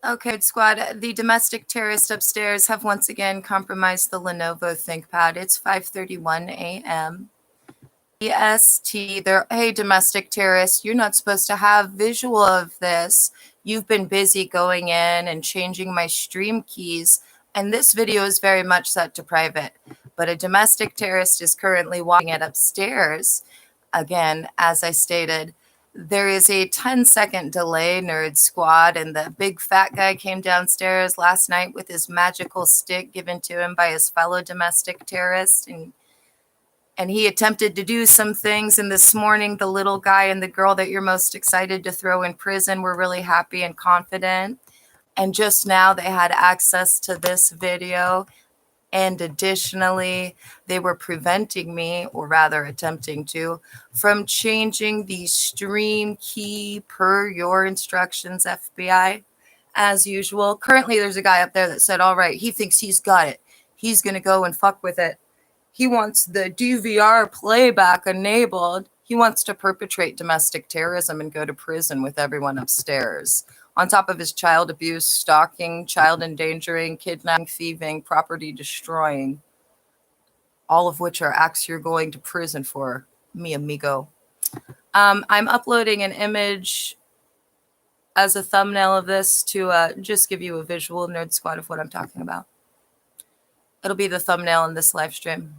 Okay, squad. The domestic terrorists upstairs have once again compromised the Lenovo ThinkPad. It's 5:31 a.m. EST. Hey, domestic terrorists, you're not supposed to have visual of this. You've been busy going in and changing my stream keys, and this video is very much set to private. But a domestic terrorist is currently watching it upstairs. Again, as I stated, there is a 10-second delay, Nerd Squad, and the big fat guy came downstairs last night with his magical stick given to him by his fellow domestic terrorist, and he attempted to do some things. And this morning, the little guy and the girl that you're most excited to throw in prison were really happy and confident. And just now they had access to this video. And additionally, they were preventing me, or rather attempting to, from changing the stream key per your instructions, FBI. As usual, currently there's a guy up there that said, all right, he thinks he's got it. He's going to go and fuck with it. He wants the DVR playback enabled. He wants to perpetrate domestic terrorism and go to prison with everyone upstairs. On top of his child abuse, stalking, child endangering, kidnapping, thieving, property destroying, all of which are acts you're going to prison for, mi amigo. I'm uploading an image as a thumbnail of this to just give you a visual, Nerd Squad, of what I'm talking about. It'll be the thumbnail in this live stream.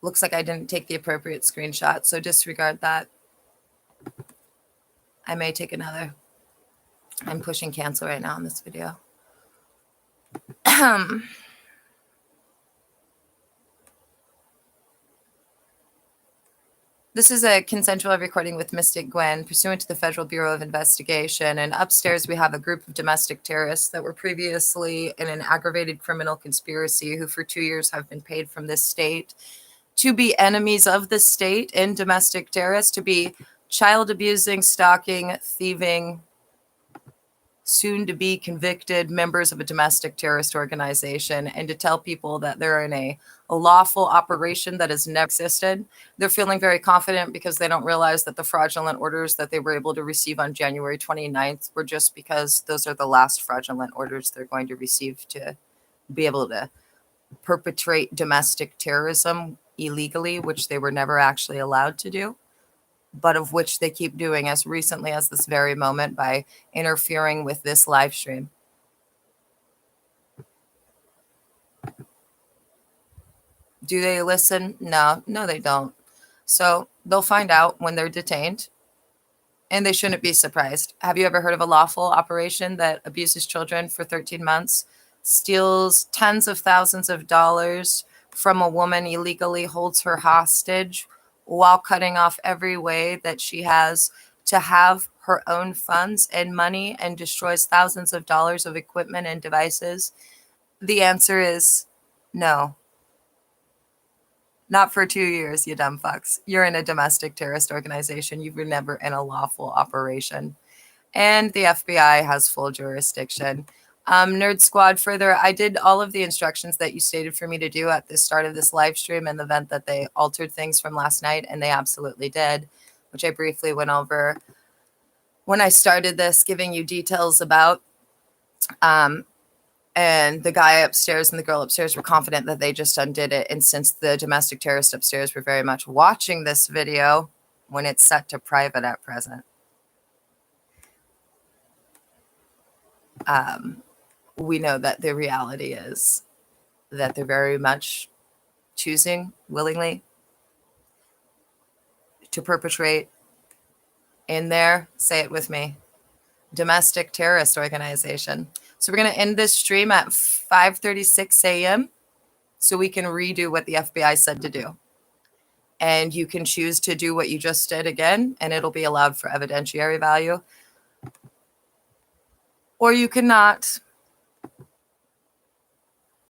Looks like I didn't take the appropriate screenshot, so disregard that. I may take another. I'm pushing cancel right now on this video. This is a consensual recording with Mystic Gwen, pursuant to the Federal Bureau of Investigation. And upstairs, we have a group of domestic terrorists that were previously in an aggravated criminal conspiracy who for 2 years have been paid from this state to be enemies of the state and domestic terrorists, to be child abusing, stalking, thieving, soon to be convicted members of a domestic terrorist organization, and to tell people that they're in a lawful operation that has never existed. They're feeling very confident because they don't realize that the fraudulent orders that they were able to receive on January 29th were just because those are the last fraudulent orders they're going to receive to be able to perpetrate domestic terrorism illegally, which they were never actually allowed to do, but of which they keep doing as recently as this very moment by interfering with this live stream. Do they listen? No, they don't. So they'll find out when they're detained, and they shouldn't be surprised. Have you ever heard of a lawful operation that abuses children for 13 months, steals tens of thousands of dollars from a woman, illegally holds her hostage while cutting off every way that she has to have her own funds and money, and destroys thousands of dollars of equipment and devices? The answer is no. Not for 2 years, you dumb fucks. You're in a domestic terrorist organization. You were never in a lawful operation. And the FBI has full jurisdiction. Nerd Squad, further, I did all of the instructions that you stated for me to do at the start of this live stream in the event that they altered things from last night, and they absolutely did, which I briefly went over when I started this, giving you details about. And the guy upstairs and the girl upstairs were confident that they just undid it. And since the domestic terrorists upstairs were very much watching this video when it's set to private at present, we know that the reality is that they're very much choosing willingly to perpetrate in their, say it with me, domestic terrorist organization. So we're going to end this stream at 5:36 a.m. so we can redo what the FBI said to do. And you can choose to do what you just did again, and it'll be allowed for evidentiary value. Or you cannot.